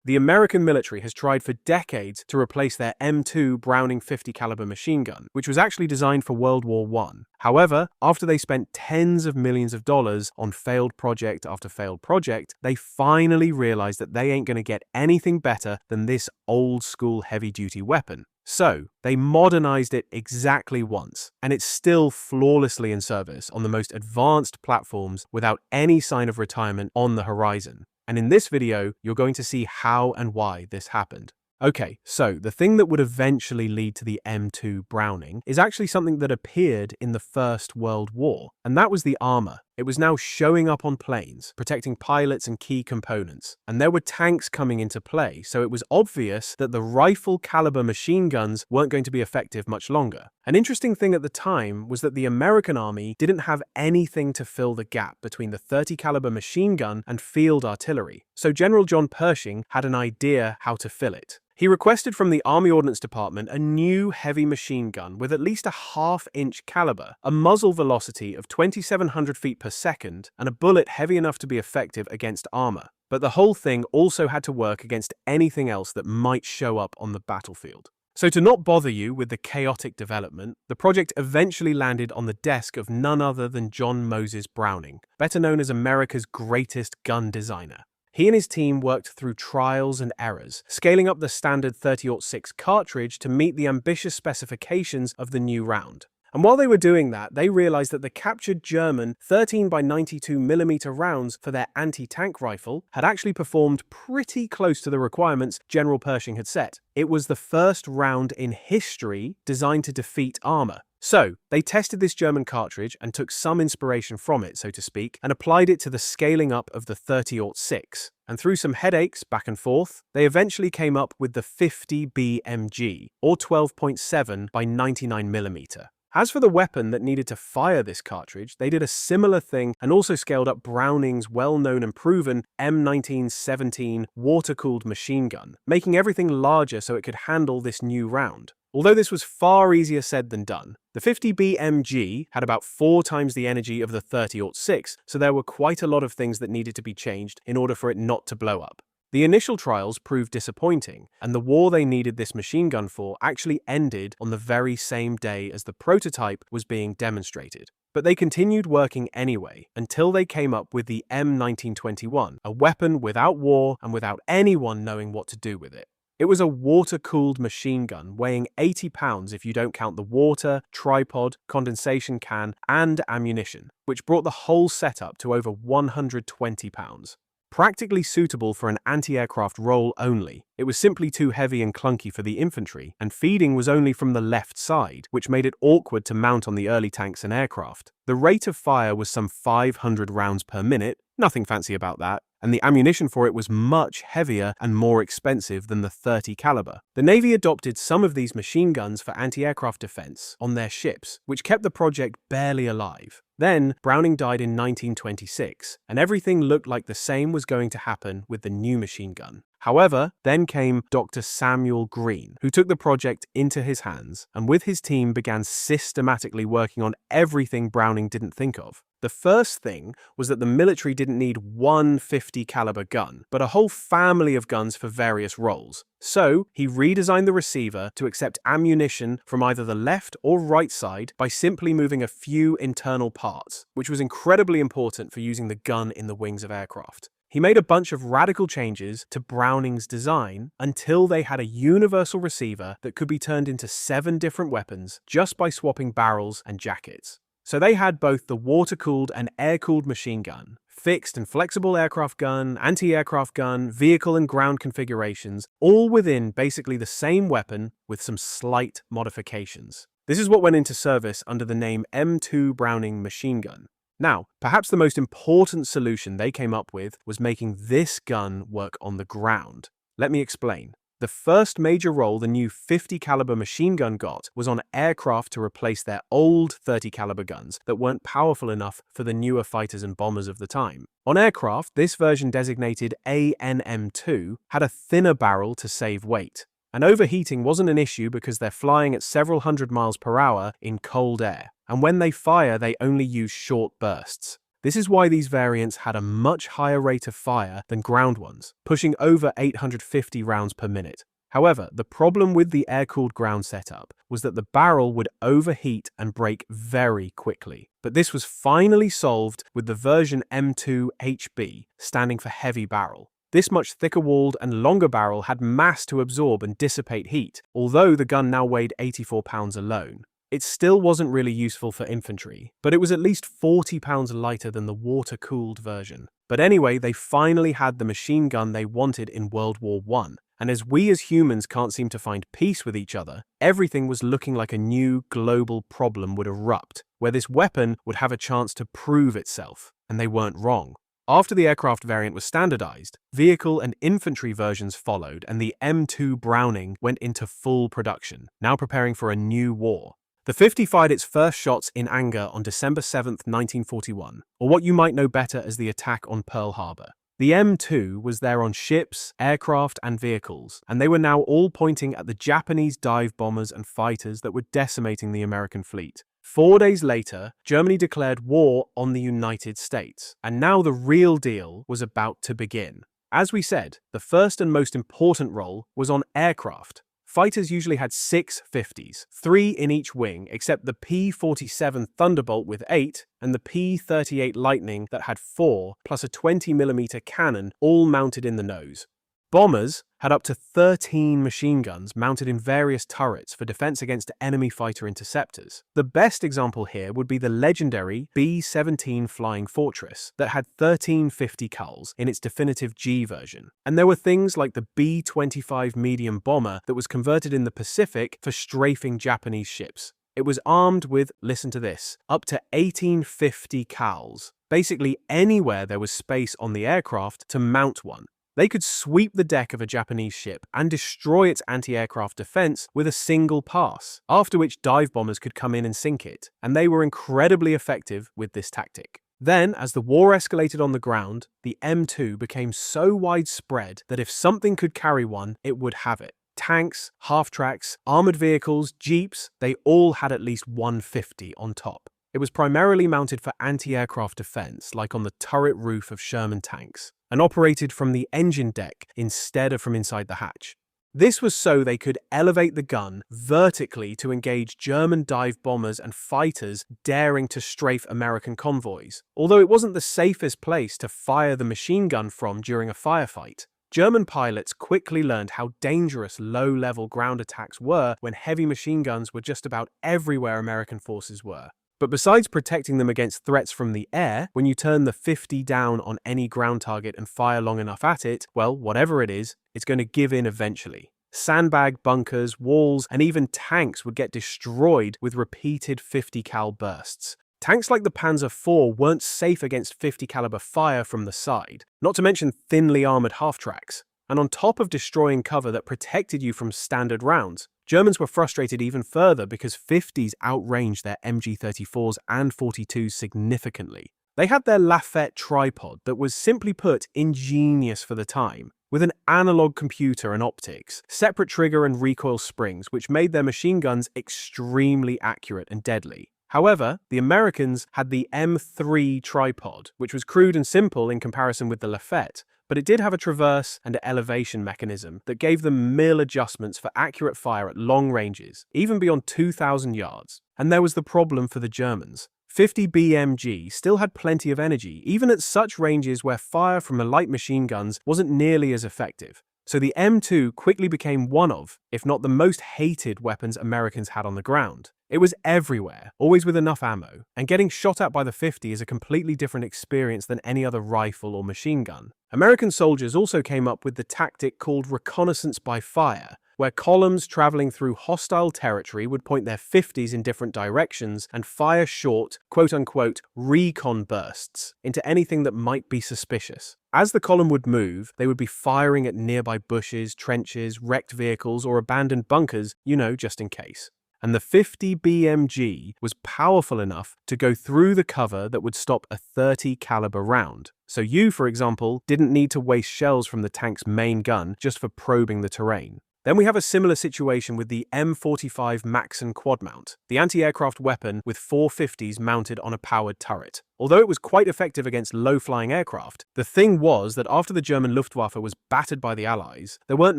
The American military has tried for decades to replace their M2 Browning 50 caliber machine gun, which was actually designed for World War I. However, after they spent tens of millions of dollars on failed project after failed project, they finally realized that they ain't going to get anything better than this old-school heavy-duty weapon. So, they modernized it exactly once, and it's still flawlessly in service on the most advanced platforms without any sign of retirement on the horizon. And in this video, you're going to see how and why this happened. Okay, so the thing that would eventually lead to the M2 Browning is actually something that appeared in the First World War, and that was the armor. It was now showing up on planes, protecting pilots and key components. And there were tanks coming into play, so it was obvious that the rifle-caliber machine guns weren't going to be effective much longer. An interesting thing at the time was that the American army didn't have anything to fill the gap between the 30 caliber machine gun and field artillery, so General John Pershing had an idea how to fill it. He requested from the Army Ordnance Department a new heavy machine gun with at least a half-inch caliber, a muzzle velocity of 2,700 feet per second, and a bullet heavy enough to be effective against armor. But the whole thing also had to work against anything else that might show up on the battlefield. So to not bother you with the chaotic development, the project eventually landed on the desk of none other than John Moses Browning, better known as America's greatest gun designer. He and his team worked through trials and errors, scaling up the standard 30-06 cartridge to meet the ambitious specifications of the new round. And while they were doing that, they realized that the captured German 13x92mm rounds for their anti-tank rifle had actually performed pretty close to the requirements General Pershing had set. It was the first round in history designed to defeat armor. So, they tested this German cartridge and took some inspiration from it, so to speak, and applied it to the scaling up of the 30-06. And through some headaches back and forth, they eventually came up with the 50 BMG, or 12.7 by 99mm. As for the weapon that needed to fire this cartridge, they did a similar thing and also scaled up Browning's well-known and proven M1917 water-cooled machine gun, making everything larger so it could handle this new round. Although this was far easier said than done, the 50 BMG had about 4 times the energy of the 30-06, so there were quite a lot of things that needed to be changed in order for it not to blow up. The initial trials proved disappointing, and the war they needed this machine gun for actually ended on the very same day as the prototype was being demonstrated. But they continued working anyway, until they came up with the M1921, a weapon without war and without anyone knowing what to do with it. It was a water-cooled machine gun weighing 80 pounds if you don't count the water, tripod, condensation can, and ammunition, which brought the whole setup to over 120 pounds. Practically suitable for an anti-aircraft role only, it was simply too heavy and clunky for the infantry, and feeding was only from the left side, which made it awkward to mount on the early tanks and aircraft. The rate of fire was some 500 rounds per minute, nothing fancy about that, and the ammunition for it was much heavier and more expensive than the 30 caliber. The Navy adopted some of these machine guns for anti-aircraft defense on their ships, which kept the project barely alive. Then, Browning died in 1926, and everything looked like the same was going to happen with the new machine gun. However, then came Dr. Samuel Green, who took the project into his hands, and with his team began systematically working on everything Browning didn't think of. The first thing was that the military didn't need one 50 caliber gun, but a whole family of guns for various roles. So, he redesigned the receiver to accept ammunition from either the left or right side by simply moving a few internal parts, which was incredibly important for using the gun in the wings of aircraft. He made a bunch of radical changes to Browning's design until they had a universal receiver that could be turned into 7 different weapons just by swapping barrels and jackets. So they had both the water-cooled and air-cooled machine gun, fixed and flexible aircraft gun, anti-aircraft gun, vehicle and ground configurations, all within basically the same weapon with some slight modifications. This is what went into service under the name M2 Browning machine gun. Now, perhaps the most important solution they came up with was making this gun work on the ground. Let me explain. The first major role the new 50 caliber machine gun got was on aircraft to replace their old 30 caliber guns that weren't powerful enough for the newer fighters and bombers of the time. On aircraft, this version designated ANM2 had a thinner barrel to save weight. And overheating wasn't an issue because they're flying at several hundred miles per hour in cold air. And when they fire, they only use short bursts. This is why these variants had a much higher rate of fire than ground ones, pushing over 850 rounds per minute. However, the problem with the air-cooled ground setup was that the barrel would overheat and break very quickly. But this was finally solved with the version M2HB, standing for heavy barrel. This much thicker-walled and longer barrel had mass to absorb and dissipate heat, although the gun now weighed 84 pounds alone. It still wasn't really useful for infantry, but it was at least 40 pounds lighter than the water-cooled version. But anyway, they finally had the machine gun they wanted in World War I. And as we as humans can't seem to find peace with each other, everything was looking like a new global problem would erupt, where this weapon would have a chance to prove itself. And they weren't wrong. After the aircraft variant was standardized, vehicle and infantry versions followed, and the M2 Browning went into full production, now preparing for a new war. The 50 fired its first shots in anger on December 7, 1941, or what you might know better as the attack on Pearl Harbor. The M2 was there on ships, aircraft, and vehicles, and they were now all pointing at the Japanese dive bombers and fighters that were decimating the American fleet. 4 days later, Germany declared war on the United States, and now the real deal was about to begin. As we said, the first and most important role was on aircraft. Fighters usually had 6 50s, 3 in each wing, except the P-47 Thunderbolt with 8 and the P-38 Lightning that had 4, plus a 20mm cannon, all mounted in the nose. Bombers had up to 13 machine guns mounted in various turrets for defense against enemy fighter interceptors. The best example here would be the legendary B-17 Flying Fortress that had 13 50 cals in its definitive G version. And there were things like the B-25 medium bomber that was converted in the Pacific for strafing Japanese ships. It was armed with, listen to this, up to 1850 cals, basically anywhere there was space on the aircraft to mount one. They could sweep the deck of a Japanese ship and destroy its anti-aircraft defense with a single pass, after which dive bombers could come in and sink it, and they were incredibly effective with this tactic. Then, as the war escalated on the ground, the M2 became so widespread that if something could carry one, it would have it. Tanks, half-tracks, armored vehicles, jeeps, they all had at least 150 on top. It was primarily mounted for anti-aircraft defense, like on the turret roof of Sherman tanks, and operated from the engine deck instead of from inside the hatch. This was so they could elevate the gun vertically to engage German dive bombers and fighters daring to strafe American convoys, although it wasn't the safest place to fire the machine gun from during a firefight. German pilots quickly learned how dangerous low-level ground attacks were when heavy machine guns were just about everywhere American forces were. But besides protecting them against threats from the air, when you turn the 50 down on any ground target and fire long enough at it, well, whatever it is, it's going to give in eventually. Sandbag bunkers, walls, and even tanks would get destroyed with repeated 50 cal bursts. Tanks like the Panzer IV weren't safe against 50 caliber fire from the side, not to mention thinly armored half-tracks. And on top of destroying cover that protected you from standard rounds, Germans were frustrated even further because 50s outranged their MG-34s and 42s significantly. They had their Lafette tripod that was, simply put, ingenious for the time, with an analog computer and optics, separate trigger and recoil springs, which made their machine guns extremely accurate and deadly. However, the Americans had the M3 tripod, which was crude and simple in comparison with the Lafette, but it did have a traverse and elevation mechanism that gave them mill adjustments for accurate fire at long ranges, even beyond 2,000 yards. And there was the problem for the Germans. 50 BMG still had plenty of energy, even at such ranges where fire from the light machine guns wasn't nearly as effective. So the M2 quickly became one of, if not the most hated weapons Americans had on the ground. It was everywhere, always with enough ammo, and getting shot at by the 50 is a completely different experience than any other rifle or machine gun. American soldiers also came up with the tactic called reconnaissance by fire, where columns traveling through hostile territory would point their 50s in different directions and fire short, quote-unquote, recon bursts into anything that might be suspicious. As the column would move, they would be firing at nearby bushes, trenches, wrecked vehicles, or abandoned bunkers, just in case. And the 50 BMG was powerful enough to go through the cover that would stop a 30 caliber round. So you, for example, didn't need to waste shells from the tank's main gun just for probing the terrain. Then we have a similar situation with the M45 Maxim quad mount, the anti-aircraft weapon with 450s mounted on a powered turret. Although it was quite effective against low-flying aircraft, the thing was that after the German Luftwaffe was battered by the Allies, there weren't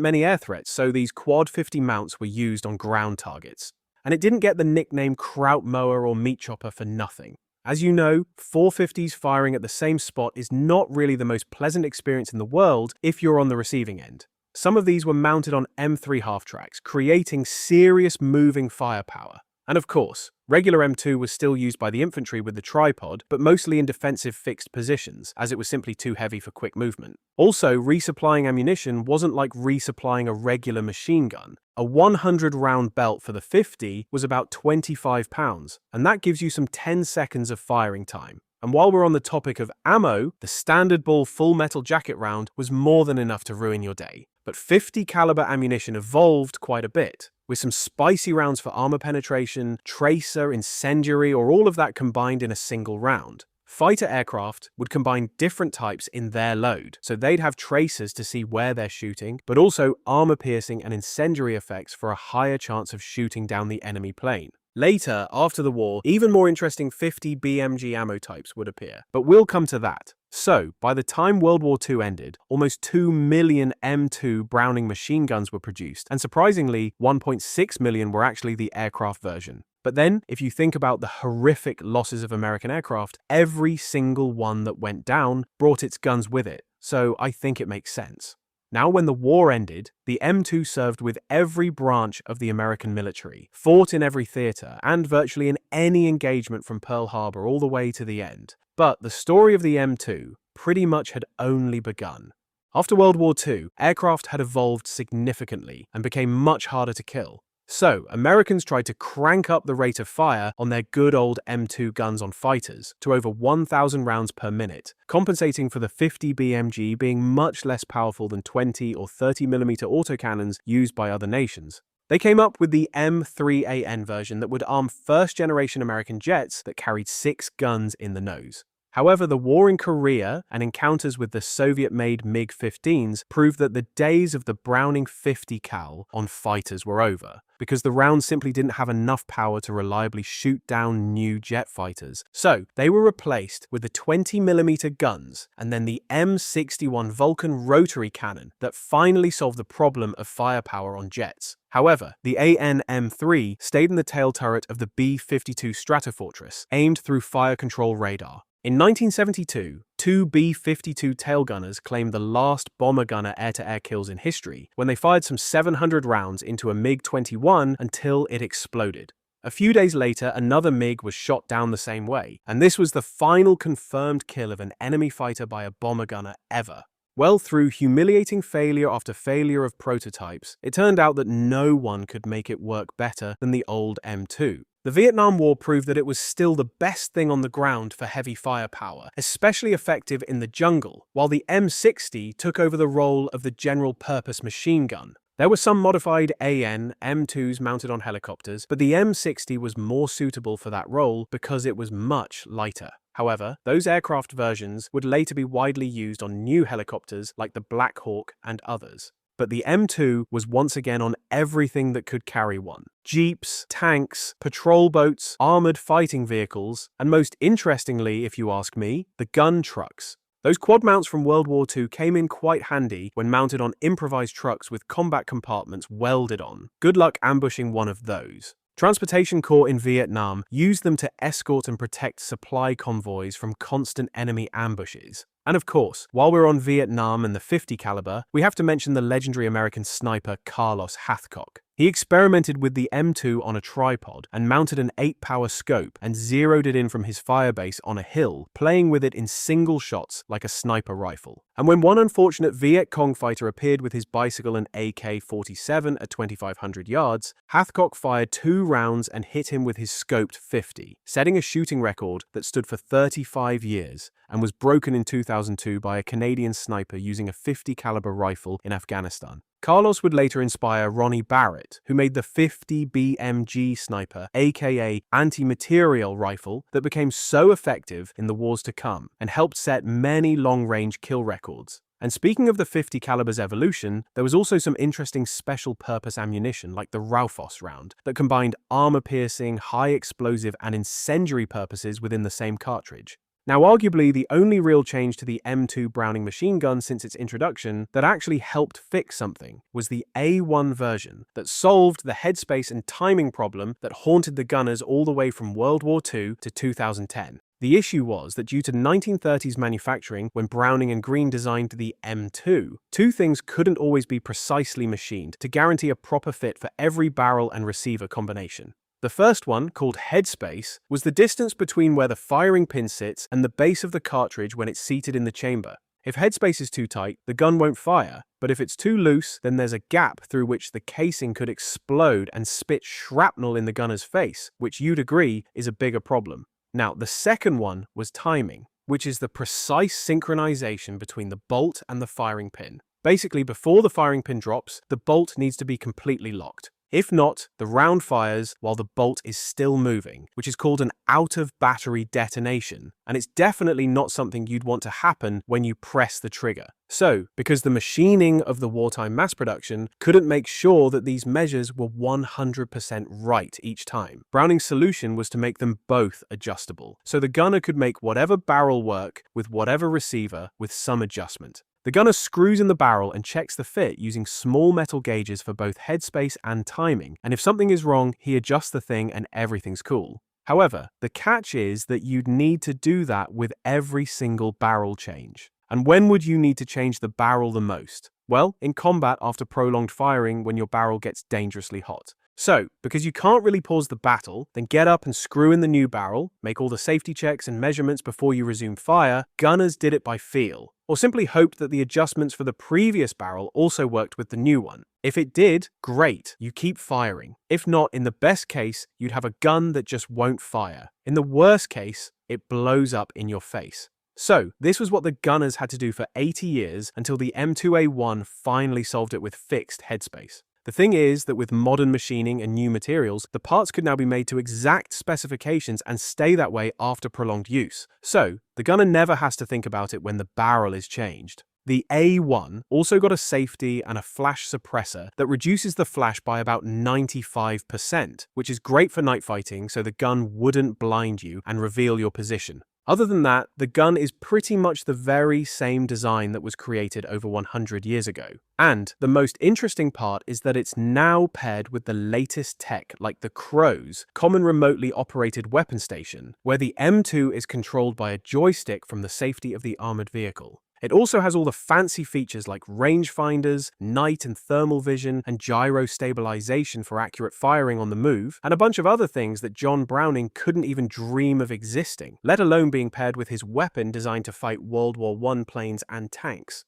many air threats, so these quad 50 mounts were used on ground targets. And it didn't get the nickname Kraut Mower or Meat Chopper for nothing. As you know, 450s firing at the same spot is not really the most pleasant experience in the world if you're on the receiving end. Some of these were mounted on M3 half-tracks, creating serious moving firepower. And of course, regular M2 was still used by the infantry with the tripod, but mostly in defensive fixed positions, as it was simply too heavy for quick movement. Also, resupplying ammunition wasn't like resupplying a regular machine gun. A 100-round belt for the 50 was about 25 pounds, and that gives you some 10 seconds of firing time. And while we're on the topic of ammo, the standard ball full metal jacket round was more than enough to ruin your day. But 50 caliber ammunition evolved quite a bit, with some spicy rounds for armor penetration, tracer, incendiary, or all of that combined in a single round. Fighter aircraft would combine different types in their load, so they'd have tracers to see where they're shooting, but also armor-piercing and incendiary effects for a higher chance of shooting down the enemy plane. Later, after the war, even more interesting 50 BMG ammo types would appear, but we'll come to that. So, by the time World War II ended, almost 2 million M2 Browning machine guns were produced, and surprisingly, 1.6 million were actually the aircraft version. But then, if you think about the horrific losses of American aircraft, every single one that went down brought its guns with it, so I think it makes sense. Now, when the war ended, the M2 served with every branch of the American military, fought in every theater, and virtually in any engagement from Pearl Harbor all the way to the end. But the story of the M2 pretty much had only begun. After World War II, aircraft had evolved significantly and became much harder to kill. So, Americans tried to crank up the rate of fire on their good old M2 guns on fighters to over 1,000 rounds per minute, compensating for the 50 BMG being much less powerful than 20 or 30mm autocannons used by other nations. They came up with the M3AN version that would arm first-generation American jets that carried 6 guns in the nose. However, the war in Korea and encounters with the Soviet-made MiG-15s proved that the days of the Browning 50 cal on fighters were over, because the rounds simply didn't have enough power to reliably shoot down new jet fighters. So, they were replaced with the 20mm guns and then the M61 Vulcan rotary cannon that finally solved the problem of firepower on jets. However, the AN-M3 stayed in the tail turret of the B-52 Stratofortress, aimed through fire control radar. In 1972, 2 B-52 tailgunners claimed the last bomber gunner air-to-air kills in history when they fired some 700 rounds into a MiG-21 until it exploded. A few days later, another MiG was shot down the same way, and this was the final confirmed kill of an enemy fighter by a bomber gunner ever. Well, through humiliating failure after failure of prototypes, it turned out that no one could make it work better than the old M2. The Vietnam War proved that it was still the best thing on the ground for heavy firepower, especially effective in the jungle, while the M60 took over the role of the general purpose machine gun. There were some modified AN M2s mounted on helicopters, but the M60 was more suitable for that role because it was much lighter. However, those aircraft versions would later be widely used on new helicopters like the Black Hawk and others. But the M2 was once again on everything that could carry one. Jeeps, tanks, patrol boats, armored fighting vehicles, and most interestingly, if you ask me, the gun trucks. Those quad mounts from World War II came in quite handy when mounted on improvised trucks with combat compartments welded on. Good luck ambushing one of those. Transportation Corps in Vietnam used them to escort and protect supply convoys from constant enemy ambushes. And of course, while we're on Vietnam and the 50 caliber, we have to mention the legendary American sniper Carlos Hathcock. He experimented with the M2 on a tripod and mounted an 8-power scope and zeroed it in from his firebase on a hill, playing with it in single shots like a sniper rifle. And when one unfortunate Viet Cong fighter appeared with his bicycle and AK-47 at 2,500 yards, Hathcock fired 2 rounds and hit him with his scoped 50, setting a shooting record that stood for 35 years and was broken in 2002 by a Canadian sniper using a 50 caliber rifle in Afghanistan. Carlos would later inspire Ronnie Barrett, who made the 50 BMG sniper, aka anti-materiel rifle, that became so effective in the wars to come and helped set many long-range kill records. And speaking of the 50 caliber's evolution, there was also some interesting special purpose ammunition like the Raufoss round that combined armor-piercing, high-explosive, and incendiary purposes within the same cartridge. Now, arguably, the only real change to the M2 Browning machine gun since its introduction that actually helped fix something was the A1 version that solved the headspace and timing problem that haunted the gunners all the way from World War II to 2010. The issue was that due to 1930s manufacturing, when Browning and Green designed the M2, two things couldn't always be precisely machined to guarantee a proper fit for every barrel and receiver combination. The first one, called headspace, was the distance between where the firing pin sits and the base of the cartridge when it's seated in the chamber. If headspace is too tight, the gun won't fire, but if it's too loose, then there's a gap through which the casing could explode and spit shrapnel in the gunner's face, which you'd agree is a bigger problem. Now, the second one was timing, which is the precise synchronization between the bolt and the firing pin. Basically, before the firing pin drops, the bolt needs to be completely locked. If not, the round fires while the bolt is still moving, which is called an out-of-battery detonation, and it's definitely not something you'd want to happen when you press the trigger. So, because the machining of the wartime mass production couldn't make sure that these measures were 100% right each time, Browning's solution was to make them both adjustable, so the gunner could make whatever barrel work with whatever receiver with some adjustment. The gunner screws in the barrel and checks the fit using small metal gauges for both headspace and timing, and if something is wrong, he adjusts the thing and everything's cool. However, the catch is that you'd need to do that with every single barrel change. And when would you need to change the barrel the most? Well, in combat after prolonged firing when your barrel gets dangerously hot. So, because you can't really pause the battle, then get up and screw in the new barrel, make all the safety checks and measurements before you resume fire, gunners did it by feel, or simply hoped that the adjustments for the previous barrel also worked with the new one. If it did, great, you keep firing. If not, in the best case, you'd have a gun that just won't fire. In the worst case, it blows up in your face. So, this was what the gunners had to do for 80 years until the M2A1 finally solved it with fixed headspace. The thing is that with modern machining and new materials, the parts could now be made to exact specifications and stay that way after prolonged use. So, the gunner never has to think about it when the barrel is changed. The A1 also got a safety and a flash suppressor that reduces the flash by about 95%, which is great for night fighting so the gun wouldn't blind you and reveal your position. Other than that, the gun is pretty much the very same design that was created over 100 years ago. And the most interesting part is that it's now paired with the latest tech like the CROW's Common Remotely Operated Weapon Station, where the M2 is controlled by a joystick from the safety of the armored vehicle. It also has all the fancy features like rangefinders, night and thermal vision, and gyro stabilization for accurate firing on the move, and a bunch of other things that John Browning couldn't even dream of existing, let alone being paired with his weapon designed to fight World War I planes and tanks.